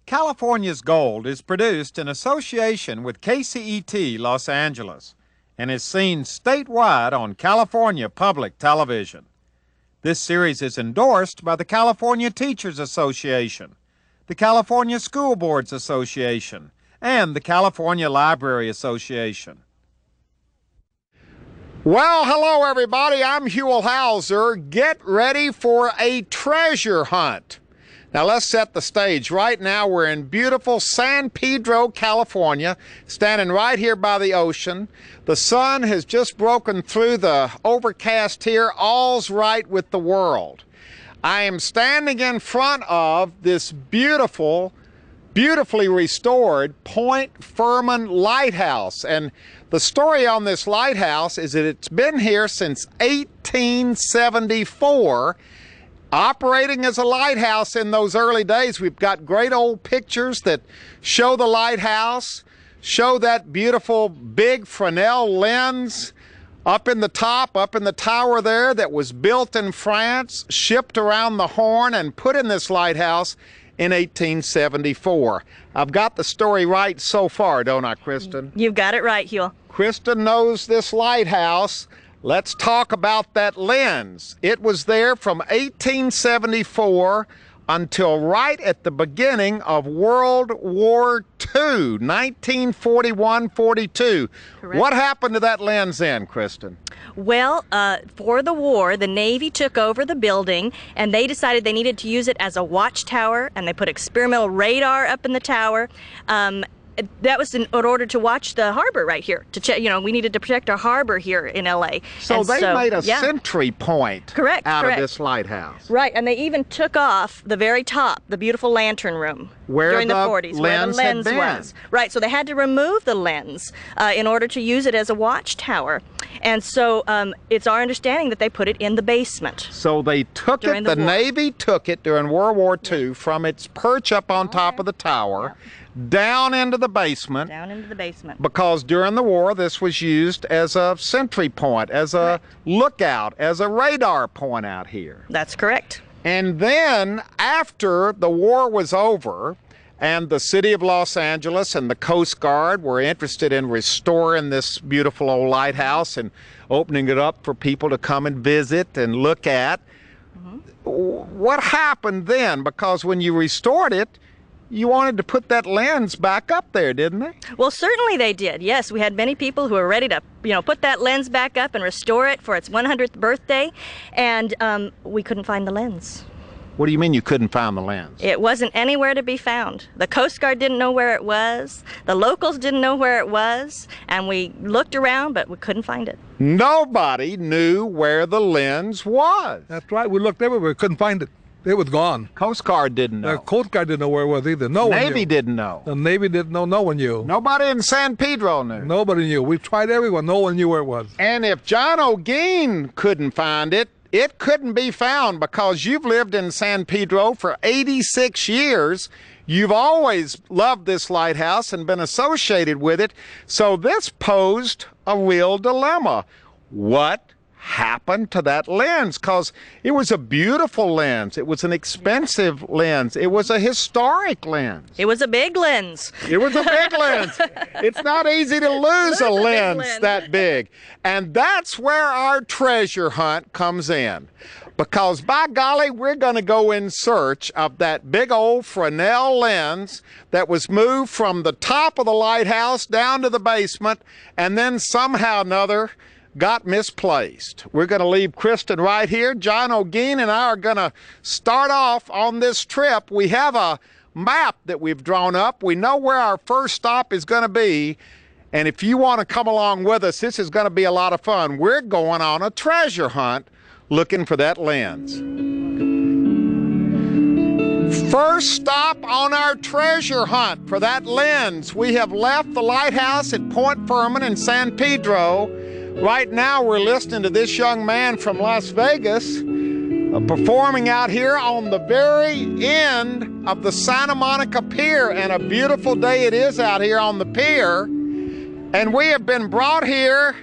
California's Gold is produced in association with KCET Los Angeles and is seen statewide on California Public Television. This series is endorsed by the California Teachers Association, the California School Boards Association, and the California Library Association. Well, hello everybody, I'm Huell. Get ready for a treasure hunt. Now let's set the stage. Right now we're in beautiful San Pedro, California, standing right here by the ocean. The sun has just broken through the overcast here. All's right with the world. I am standing in front of this beautifully restored Point Fermin Lighthouse. And the story on this lighthouse is that it's been here since 1874. Operating as a lighthouse in those early days. We've got great old pictures that show the lighthouse, show that beautiful big Fresnel lens up in the top, up in the tower there, that was built in France, shipped around the Horn, and put in this lighthouse in 1874. I've got the story right so far, don't I, Kristen? You've got it right, Huell. Kristen knows this lighthouse. Let's talk about that lens. It was there from 1874 until right at the beginning of World War II, 1941-42. Correct. What happened to that lens then, Kristen? Well, for the war, the Navy took over the building, and they decided they needed to use it as a watchtower, and they put experimental radar up in the tower. That was in order to watch the harbor right here. To check, we needed to protect our harbor here in LA. So they made a sentry point out of this lighthouse. Right, and they even took off the very top, the beautiful lantern room during the 40s, where the lens was. Right, so they had to remove the lens in order to use it as a watchtower. And so it's our understanding that they put it in the basement. So they took it, the Navy took it during World War II from its perch up on top of the tower, down into the basement. Down into the basement. Because during the war, this was used as a sentry point, as a lookout, as a radar point out here. That's correct. And then, after the war was over, and the city of Los Angeles and the Coast Guard were interested in restoring this beautiful old lighthouse and opening it up for people to come and visit and look at, what happened then? Because when you restored it, you wanted to put that lens back up there, didn't they? Well, certainly they did. Yes, we had many people who were ready to, put that lens back up and restore it for its 100th birthday, and we couldn't find the lens. What do you mean you couldn't find the lens? It wasn't anywhere to be found. The Coast Guard didn't know where it was. The locals didn't know where it was, and we looked around, but we couldn't find it. Nobody knew where the lens was. That's right. We looked everywhere. Couldn't find it. It was gone. Coast Guard didn't know. The Coast Guard didn't know where it was either. No one knew. Navy didn't know. The Navy didn't know. No one knew. Nobody in San Pedro knew. Nobody knew. We tried everyone. No one knew where it was. And if John O'Gean couldn't find it, it couldn't be found, because you've lived in San Pedro for 86 years. You've always loved this lighthouse and been associated with it. So this posed a real dilemma. What happened to that lens? Because it was a beautiful lens. It was an expensive lens. It was a historic lens. It was a big lens. It was a big lens. It's not easy to lose a lens that big. And that's where our treasure hunt comes in. Because by golly, we're going to go in search of that big old Fresnel lens that was moved from the top of the lighthouse down to the basement, and then somehow or another got misplaced. We're going to leave Kristen right here. John O'Gean and I are going to start off on this trip. We have a map that we've drawn up. We know where our first stop is going to be. And if you want to come along with us, this is going to be a lot of fun. We're going on a treasure hunt looking for that lens. First stop on our treasure hunt for that lens. We have left the lighthouse at Point Fermin in San Pedro. Right now we're listening to this young man from Las Vegas performing out here on the very end of the Santa Monica Pier, and a beautiful day it is out here on the pier. And we have been brought here.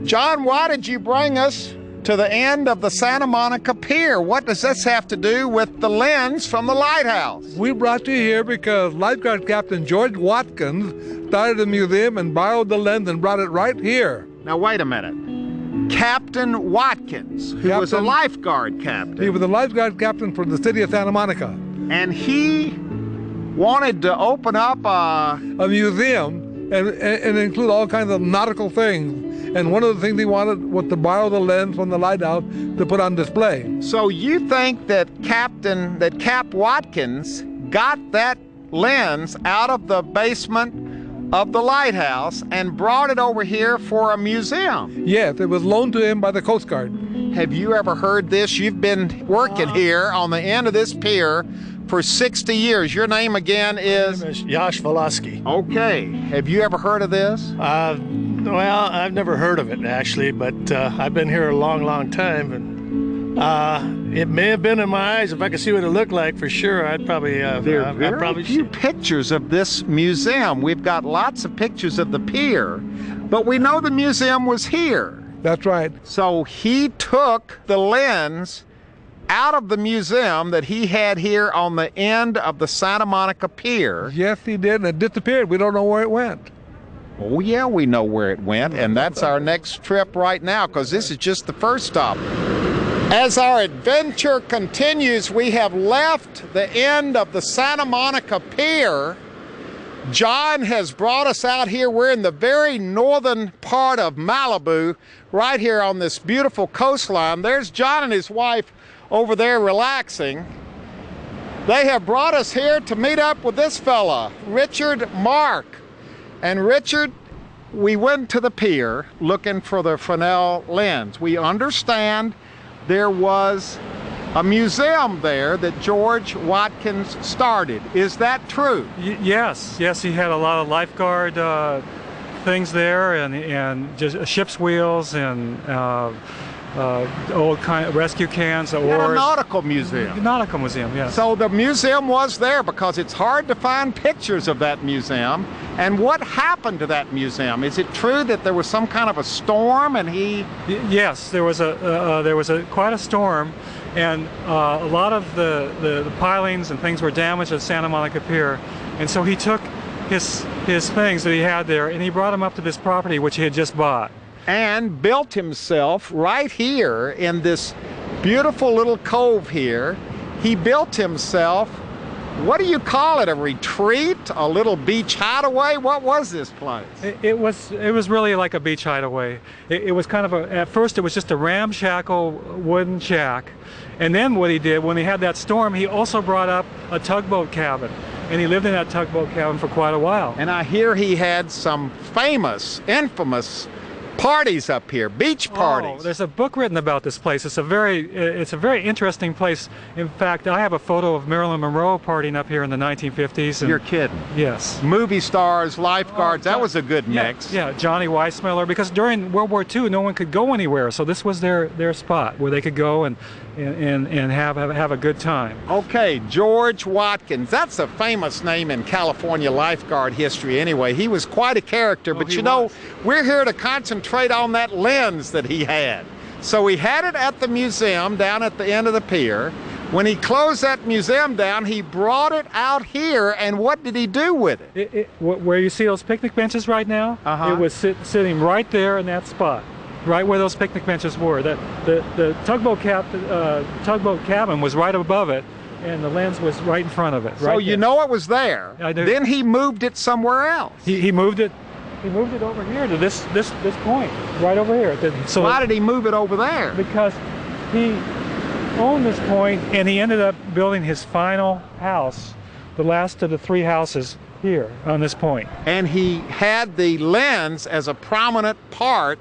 John, why did you bring us to the end of the Santa Monica Pier. What does this have to do with the lens from the lighthouse? We brought you here because lifeguard captain George Watkins started a museum and borrowed the lens and brought it right here. Now, wait a minute. Captain Watkins, who was a lifeguard captain. He was a lifeguard captain for the city of Santa Monica. And he wanted to open up a museum and include all kinds of nautical things. And one of the things he wanted was to borrow the lens from the lighthouse to put on display. So you think that Cap Watkins got that lens out of the basement of the lighthouse and brought it over here for a museum? Yes, it was loaned to him by the Coast Guard. Have you ever heard this? You've been working here on the end of this pier for 60 years. Your name again is? My name is Yash Velasky. Okay. Have you ever heard of this? Well, I've never heard of it actually, but I've been here a long, long time, and it may have been in my eyes. If I could see what it looked like, for sure, I'd probably. There are very few pictures of this museum. We've got lots of pictures of the pier, but we know the museum was here. That's right. So he took the lens out of the museum that he had here on the end of the Santa Monica Pier. Yes, he did, and it disappeared. We don't know where it went. Oh yeah, we know where it went, and that's our next trip right now, because this is just the first stop. As our adventure continues, we have left the end of the Santa Monica Pier. John has brought us out here. We're in the very northern part of Malibu, right here on this beautiful coastline. There's John and his wife over there relaxing. They have brought us here to meet up with this fella, Richard Mark. And Richard, we went to the pier looking for the Fresnel lens. We understand there was a museum there that George Watkins started. Is that true? Yes, he had a lot of lifeguard things there, and just ship's wheels and old kind of rescue cans, oars. A nautical museum. Nautical museum, yes. So the museum was there because it's hard to find pictures of that museum. And what happened to that museum? Is it true that there was some kind of a storm and he? Yes, there was quite a storm, and a lot of the pilings and things were damaged at Santa Monica Pier, and so he took his things that he had there and he brought them up to this property which he had just bought. And built himself right here in this beautiful little cove here. He built himself, what do you call it, a retreat, a little beach hideaway? What was this place? It was really like a beach hideaway. It was kind of at first it was just a ramshackle wooden shack. And then what he did, when he had that storm, he also brought up a tugboat cabin. And he lived in that tugboat cabin for quite a while. And I hear he had some famous, infamous parties up here, beach parties. Oh, there's a book written about this place. It's a very interesting place. In fact, I have a photo of Marilyn Monroe partying up here in the 1950s. And you're kidding? Yes. Movie stars, lifeguards, that was a good mix. Yeah, Johnny Weissmuller, because during World War II, no one could go anywhere, so this was their spot where they could go and have a good time. Okay, George Watkins. That's a famous name in California lifeguard history anyway. He was quite a character, but you know, we're here to concentrate on that lens that he had. So he had it at the museum down at the end of the pier. When he closed that museum down, he brought it out here, and what did he do with it? Where you see those picnic benches right now, it was sitting right there in that spot. Right where those picnic benches were. The tugboat cabin was right above it, and the lens was right in front of it. So you know it was there. I do. Then he moved it somewhere else. He moved it. He moved it over here to this point, right over here. So why did he move it over there? Because he owned this point, and he ended up building his final house, the last of the 3 houses here on this point. And he had the lens as a prominent part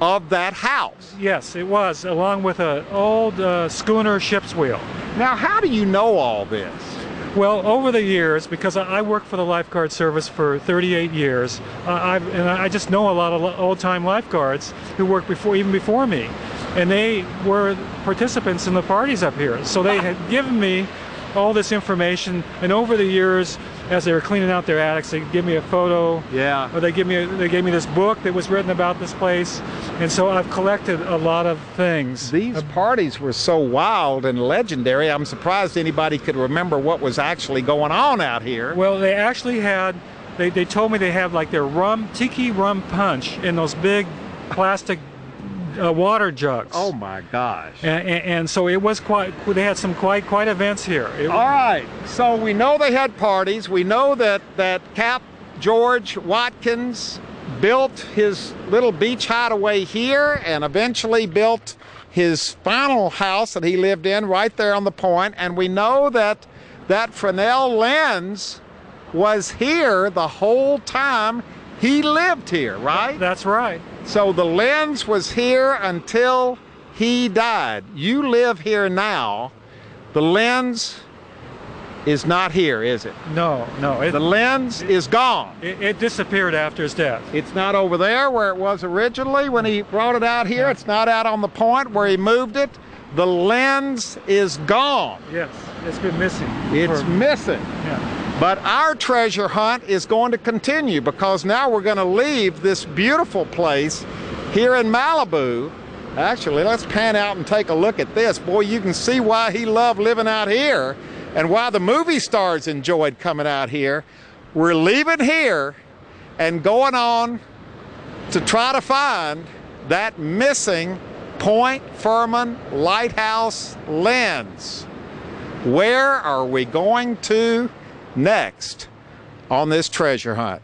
of that house. Yes, it was, along with an old schooner ship's wheel. Now, how do you know all this? Well, over the years, because I worked for the lifeguard service for 38 years, I just know a lot of old-time lifeguards who worked even before me, and they were participants in the parties up here. So they had given me all this information, and over the years, as they were cleaning out their attics, they'd give me a photo. Yeah. Or they gave me this book that was written about this place, and so I've collected a lot of things. These parties were so wild and legendary. I'm surprised anybody could remember what was actually going on out here. Well, they actually had. They told me they had like their tiki rum punch in those big plastic water jugs. Oh my gosh. And so it was they had some quite events here. All right, so we know they had parties. We know that Cap George Watkins built his little beach hideaway here and eventually built his final house that he lived in right there on the point. And we know that Fresnel lens was here the whole time he lived here, right? That's right. So the lens was here until he died. You live here now. The lens is not here, is it? No. The lens is gone. It disappeared after his death. It's not over there where it was originally when he brought it out here. It's not out on the point where he moved it. The lens is gone. Yes, it's been missing. It's missing. Yeah. But our treasure hunt is going to continue because now we're going to leave this beautiful place here in Malibu. Actually, let's pan out and take a look at this. Boy, you can see why he loved living out here and why the movie stars enjoyed coming out here. We're leaving here and going on to try to find that missing Point Fermin Lighthouse lens. Where are we going to next on this treasure hunt?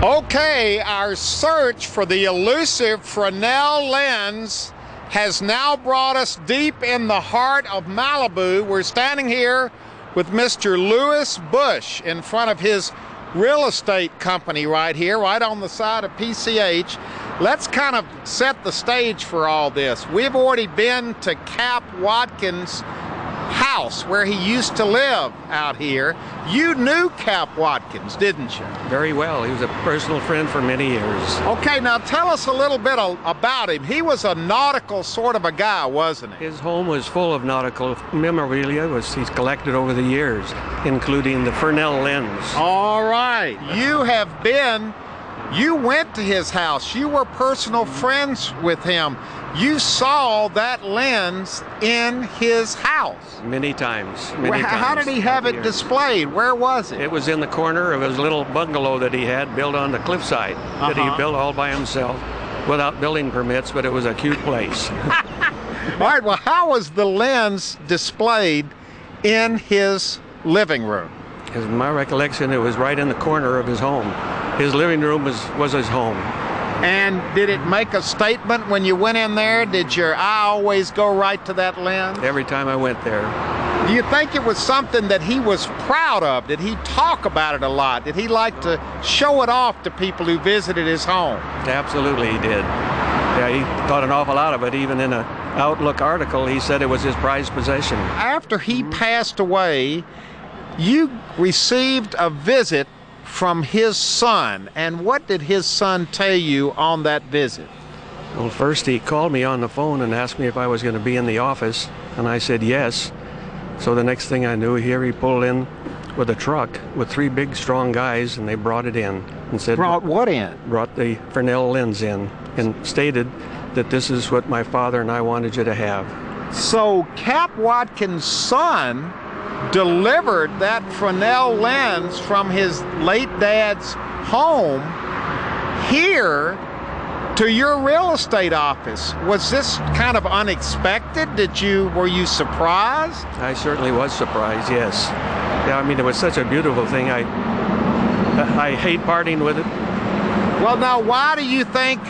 Okay, our search for the elusive Fresnel lens has now brought us deep in the heart of Malibu. We're standing here with Mr. Lewis Bush in front of his real estate company right here, right on the side of PCH. Let's kind of set the stage for all this. We've already been to Cap Watkins' house where he used to live out here. You knew Cap Watkins, didn't you? Very well. He was a personal friend for many years. Okay, now tell us a little bit about him. He was a nautical sort of a guy, wasn't he? His home was full of nautical memorabilia, he's collected over the years, including the Fresnel lens. All right. You went to his house. You were personal friends with him. You saw that lens in his house. Many times. How did he have it displayed? Where was it? It was in the corner of his little bungalow that he had built on the cliffside, that he built all by himself without building permits, but it was a cute place. All right, well, how was the lens displayed in his living room? In my recollection, it was right in the corner of his home. His living room was his home. And did it make a statement when you went in there? Did your eye always go right to that lens? Every time I went there. Do you think it was something that he was proud of? Did he talk about it a lot? Did he like to show it off to people who visited his home? Absolutely, he did. Yeah, he thought an awful lot of it. Even in an Outlook article, he said it was his prized possession. After he passed away, you received a visit from his son. And what did his son tell you on that visit? Well, first he called me on the phone and asked me if I was going to be in the office, and I said yes. So the next thing I knew, here he pulled in with a truck with three big, strong guys, and they brought it in and said... Brought what in? Brought the Fresnel lens in and stated that this is what my father and I wanted you to have. So Cap Watkins' son delivered that Fresnel lens from his late dad's home here to your real estate office. Was this kind of unexpected? Were you surprised? I certainly was surprised, yes. Yeah, I mean, it was such a beautiful thing. I hate parting with it. Well, now, why do you think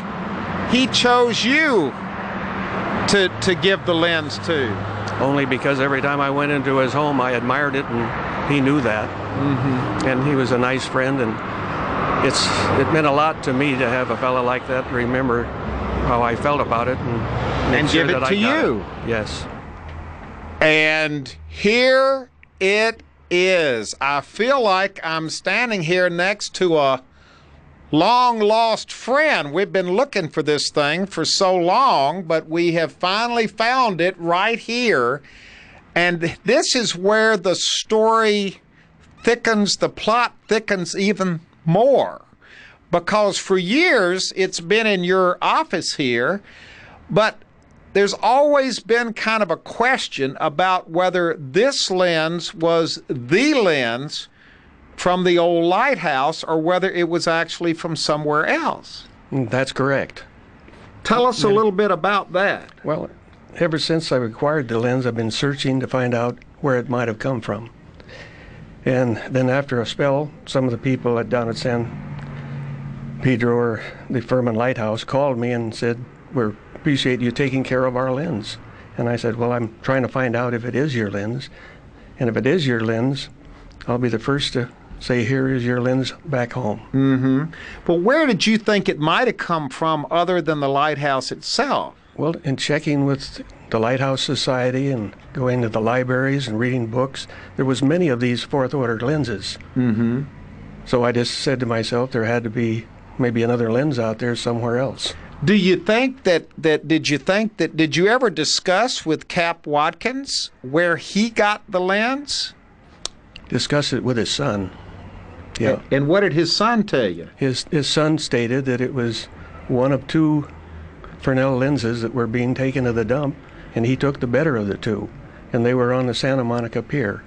he chose you to give the lens to? Only because every time I went into his home, I admired it, and he knew that. Mm-hmm. And he was a nice friend, and it meant a lot to me to have a fellow like that remember how I felt about it and give it to you. Yes. And here it is. I feel like I'm standing here next to a long lost friend. We've been looking for this thing for so long, but we have finally found it right here. And this is where the story thickens, the plot thickens even more. Because for years it's been in your office here, but there's always been kind of a question about whether this lens was the lens from the old lighthouse or whether it was actually from somewhere else. That's correct. Tell us a little bit about that. Well, ever since I acquired the lens, I've been searching to find out where it might have come from. And then after a spell, some of the people down at San Pedro or the Fermin Lighthouse called me and said, "We appreciate you taking care of our lens." And I said, "Well, I'm trying to find out if it is your lens. And if it is your lens, I'll be the first to say, here is your lens back home." Mm-hmm. Well, where did you think it might have come from other than the lighthouse itself? Well, in checking with the Lighthouse Society and going to the libraries and reading books, there was many of these fourth-order lenses. Mm-hmm. So I just said to myself, there had to be maybe another lens out there somewhere else. Do you think did you ever discuss with Cap Watkins where he got the lens? Discuss it with his son. Yeah. And what did his son tell you? His son stated that it was one of two Fresnel lenses that were being taken to the dump, and he took the better of the two, and they were on the Santa Monica Pier.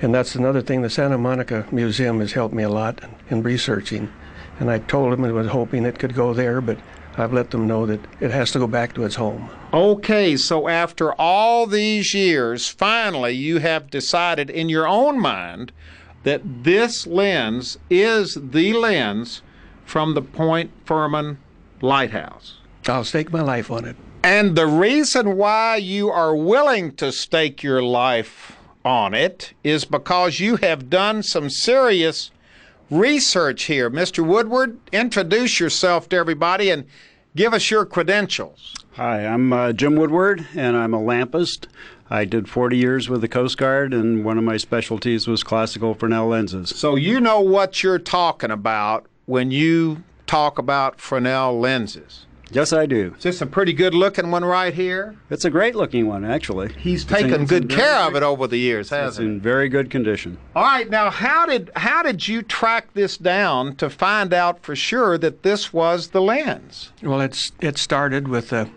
And that's another thing, the Santa Monica Museum has helped me a lot in researching. And I told him I was hoping it could go there, but I've let them know that it has to go back to its home. Okay, so after all these years, finally you have decided in your own mind that this lens is the lens from the Point Fermin Lighthouse. I'll stake my life on it. And the reason why you are willing to stake your life on it is because you have done some serious research here. Mr. Woodward, introduce yourself to everybody and give us your credentials. Hi, I'm Jim Woodward, and I'm a lampist. I did 40 years with the Coast Guard, and one of my specialties was classical Fresnel lenses. So you know what you're talking about when you talk about Fresnel lenses. Yes, I do. Is this a pretty good-looking one right here? It's a great-looking one, actually. He's taken good care of it over the years, hasn't he? It's in very good condition. All right, now how did you track this down to find out for sure that this was the lens? Well, it started with a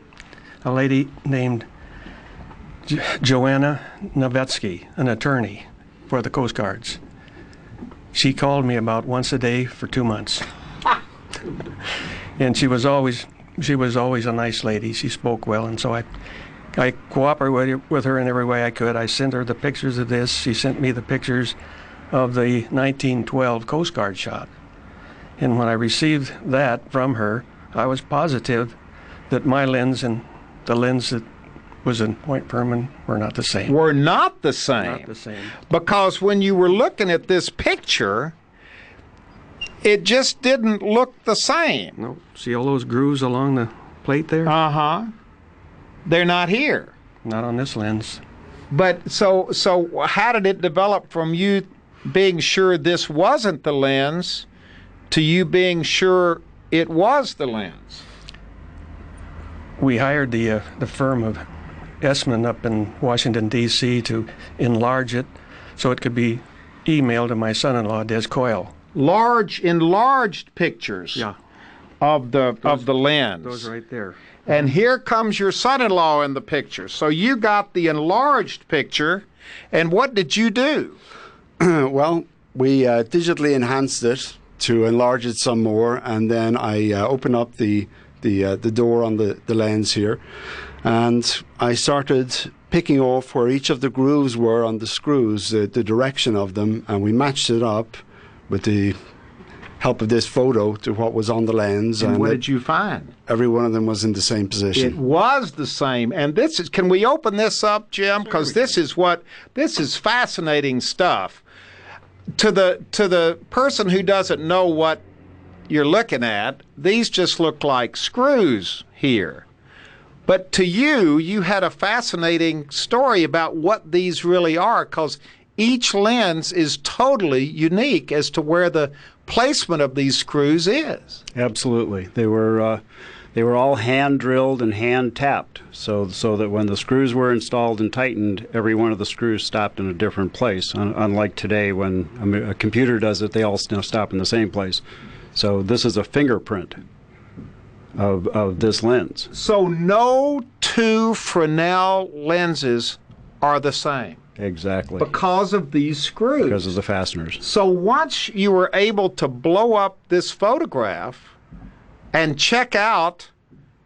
lady named Joanna Novetsky, an attorney for the Coast Guards. She called me about once a day for 2 months. And she was always a nice lady. She spoke well, and so I cooperated with her in every way I could. I sent her the pictures of this. She sent me the pictures of the 1912 Coast Guard shot. And when I received that from her, I was positive that my lens and the lens that was in Point Fermin were not the same. Were not the same. Not the same. Because when you were looking at this picture, it just didn't look the same. No. See all those grooves along the plate there? Uh-huh. They're not here. Not on this lens. But so how did it develop from you being sure this wasn't the lens to you being sure it was the lens? We hired the firm of Essman up in Washington, D.C. to enlarge it so it could be emailed to my son-in-law, Des Coyle. Large, enlarged pictures. Yeah. Of the lens. Those right there. And here comes your son-in-law in the picture. So you got the enlarged picture, and what did you do? Well, we digitally enhanced it to enlarge it some more, and then I opened up the door on the lens here, and I started picking off where each of the grooves were on the screws, the direction of them, and we matched it up with the help of this photo to what was on the lens. And what did you find? Every one of them was in the same position. It was the same. And this is, can we open this up, Jim? Because this is fascinating stuff. To the person who doesn't know what you're looking at, these just look like screws here. But to you, you had a fascinating story about what these really are, because each lens is totally unique as to where the placement of these screws is. Absolutely. They were They were all hand drilled and hand tapped, so that when the screws were installed and tightened, every one of the screws stopped in a different place. Unlike today, when a computer does it, they all stop in the same place. So this is a fingerprint of this lens. So no two Fresnel lenses are the same. Exactly. Because of these screws. Because of the fasteners. So once you were able to blow up this photograph and check out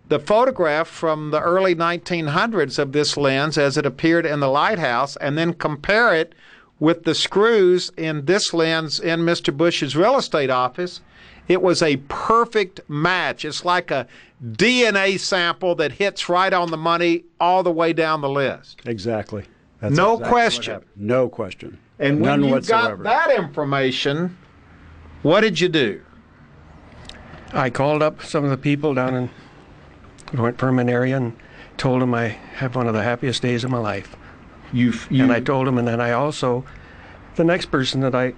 the photograph from the early 1900s of this lens as it appeared in the lighthouse, and then compare it with the screws in this lens in Mr. Bush's real estate office, it was a perfect match. It's like a DNA sample that hits right on the money all the way down the list. Exactly. That's no exactly question. No question. And when None you whatsoever. got that information, what did you do? I called up some of the people down in the Point Fermin area and told them I had one of the happiest days of my life. And I told them, and then I also, the next person that I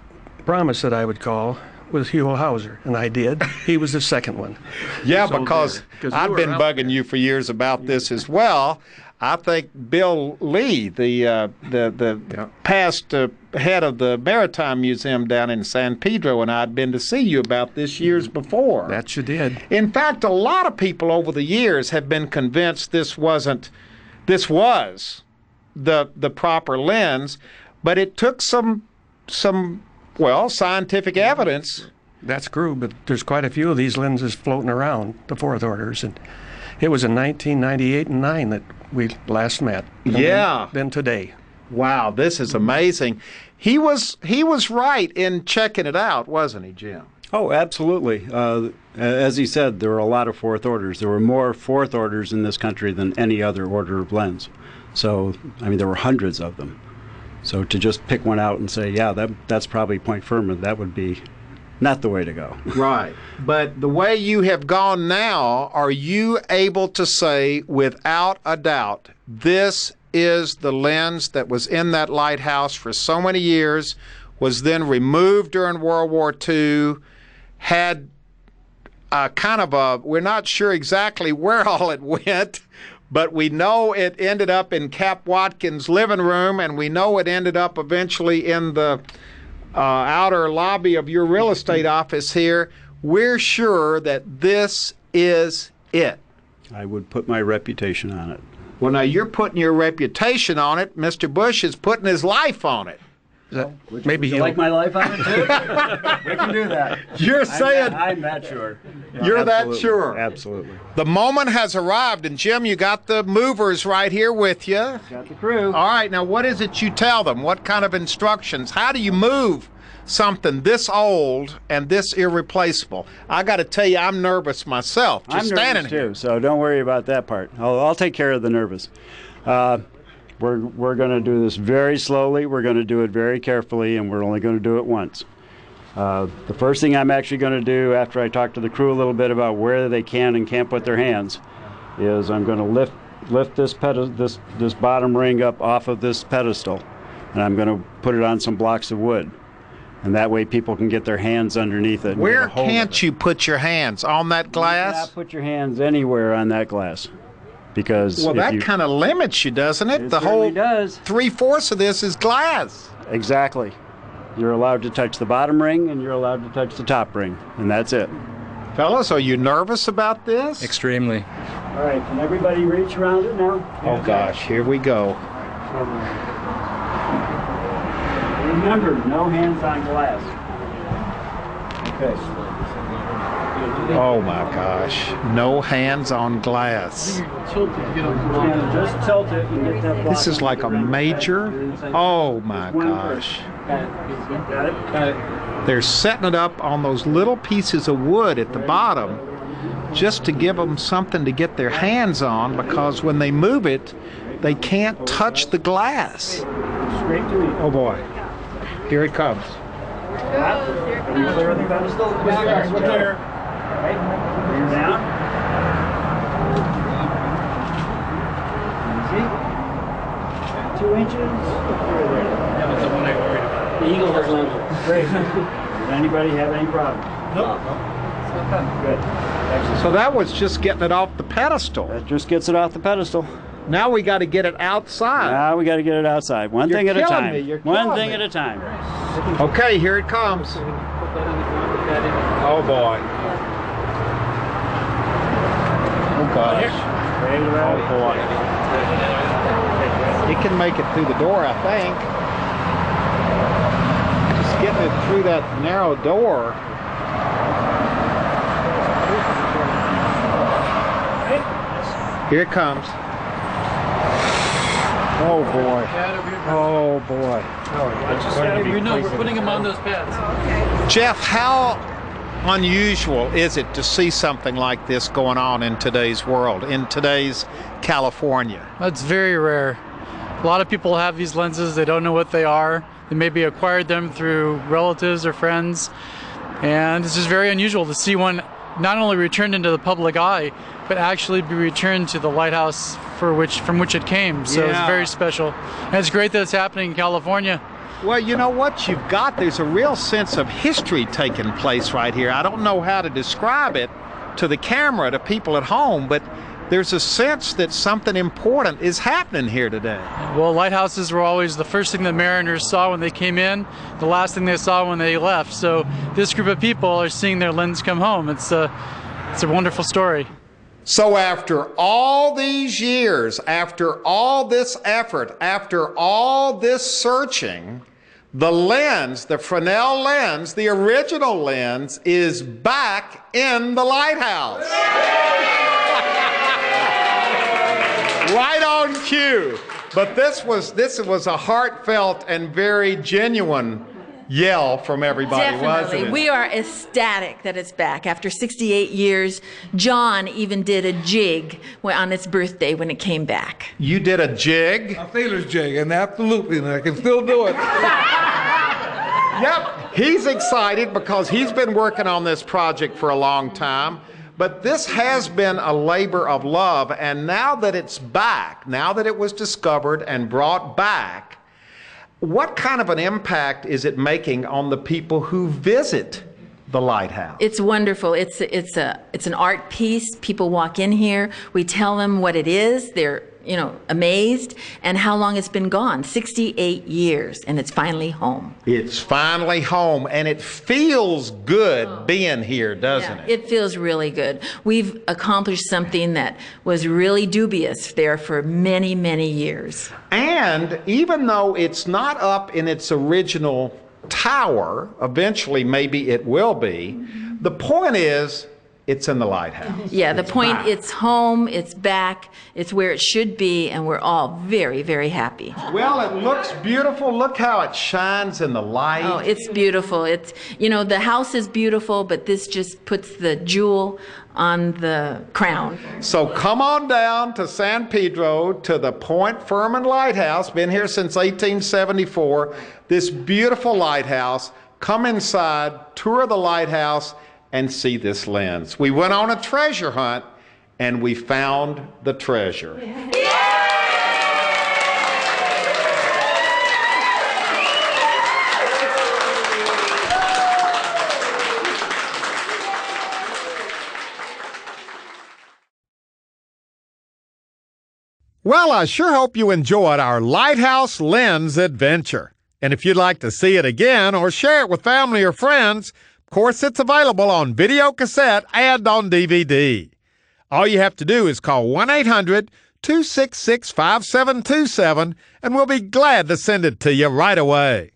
promised that I would call was Huell, and I did. He was the second one. Yeah, So because I've been bugging you for years about this as well. I think Bill Lee, the past head of the Maritime Museum down in San Pedro, and I had been to see you about this years before. That you did. In fact, a lot of people over the years have been convinced this was the proper lens, but it took some scientific evidence. That's true, but there's quite a few of these lenses floating around, the fourth orders, and it was in 1998 and 9 that we last met. Yeah. Then today. Wow, this is amazing. He was right in checking it out, wasn't he, Jim? Oh, absolutely. As he said, there were a lot of fourth orders. There were more fourth orders in this country than any other order of lens. So, I mean, there were hundreds of them. So to just pick one out and say, yeah, that's probably Point Fermin, that would be not the way to go. Right. But the way you have gone now, are you able to say without a doubt, this is the lens that was in that lighthouse for so many years, was then removed during World War II, had we're not sure exactly where all it went, but we know it ended up in Cap Watkins' living room, and we know it ended up eventually in the outer lobby of your real estate office here. We're sure that this is it. I would put my reputation on it. Well, now you're putting your reputation on it. Mr. Bush is putting his life on it. Would you like my life on it too? We can do that. You're saying I'm that sure. You're Absolutely. that sure. Absolutely. The moment has arrived, and Jim, you got the movers right here with you. Got the crew. All right, now what is it you tell them? What kind of instructions? How do you move something this old and this irreplaceable? I got to tell you, I'm nervous myself. I'm standing nervous here. too, so don't worry about that part. I'll take care of the nervous. We're going to do this very slowly. We're going to do it very carefully, and we're only going to do it once. The first thing I'm actually going to do after I talk to the crew a little bit about where they can and can't put their hands is I'm going to lift this bottom ring up off of this pedestal, and I'm going to put it on some blocks of wood. And that way people can get their hands underneath it. Where can't you put your hands? On that glass? You cannot put your hands anywhere on that glass. Because well, that kind of limits you, doesn't it? The whole does. 3/4 of this is glass. Exactly. You're allowed to touch the bottom ring, and you're allowed to touch the top ring, and that's it. Fellas, are you nervous about this? Extremely. All right, can everybody reach around it now? Oh gosh, here we go. Remember, no hands on glass. Okay. Oh my gosh, no hands on glass. Just tilt it and get that block. This is like a major. Oh my gosh. Got it? They're setting it up on those little pieces of wood at the bottom just to give them something to get their hands on, because when they move it, they can't touch the glass. Straight to me. Oh boy, here it comes. Are you clear of the pedestal? Yes, we're clear. All right, bring her down. Easy. 2 inches. Yeah, that's the one I worried about. The eagle has landed. Great. Does anybody have any problem? Nope. Good. Excellent. So that was just getting it off the pedestal. That just gets it off the pedestal. Now we got to get it outside. Now we got to get it outside. One thing at a time. One thing at a time. Okay, here it comes. Oh boy. Oh gosh. Oh boy. It can make it through the door, I think. Just getting it through that narrow door. Here it comes. Oh boy. Oh boy. We know we're putting them on those pads. Jeff, how unusual is it to see something like this going on in today's world, in today's California? That's very rare. A lot of people have these lenses, they don't know what they are. They maybe acquired them through relatives or friends. And it's just very unusual to see one not only returned into the public eye, but actually be returned to the lighthouse from which it came. So It's very special. And it's great that it's happening in California. Well, you know what you've got? There's a real sense of history taking place right here. I don't know how to describe it to the camera, to people at home, but there's a sense that something important is happening here today. Well, lighthouses were always the first thing that mariners saw when they came in, the last thing they saw when they left. So this group of people are seeing their lens come home. It's a wonderful story. So after all these years, after all this effort, after all this searching, the lens, the Fresnel lens, the original lens, is back in the lighthouse. Right on cue. But this was a heartfelt and very genuine yell from everybody, wasn't it? We are ecstatic that it's back. After 68 years, John even did a jig on its birthday when it came back. You did a jig? A sailor's jig, and absolutely, and I can still do it. Yep, he's excited because he's been working on this project for a long time. But this has been a labor of love, and now that it's back, now that it was discovered and brought back, what kind of an impact is it making on the people who visit the lighthouse? It's wonderful. It's an art piece. People walk in here. We tell them what it is. They're amazed, and how long it's been gone. 68 years, and it's finally home. It's finally home, and it feels good being here, doesn't it? It feels really good. We've accomplished something that was really dubious there for many, many years. And even though it's not up in its original tower, eventually maybe it will be, the point is, it's in the lighthouse. Yeah, the point, it's home, it's back, it's where it should be, and we're all very, very happy. Well, it looks beautiful. Look how it shines in the light. Oh, it's beautiful. It's, the house is beautiful, but this just puts the jewel on the crown. So come on down to San Pedro, to the Point Fermin Lighthouse. Been here since 1874. This beautiful lighthouse. Come inside, tour the lighthouse, and see this lens. We went on a treasure hunt, and we found the treasure. Well, I sure hope you enjoyed our Lighthouse Lens adventure. And if you'd like to see it again or share it with family or friends, of course, it's available on video cassette and on DVD. All you have to do is call 1-800-266-5727, and we'll be glad to send it to you right away.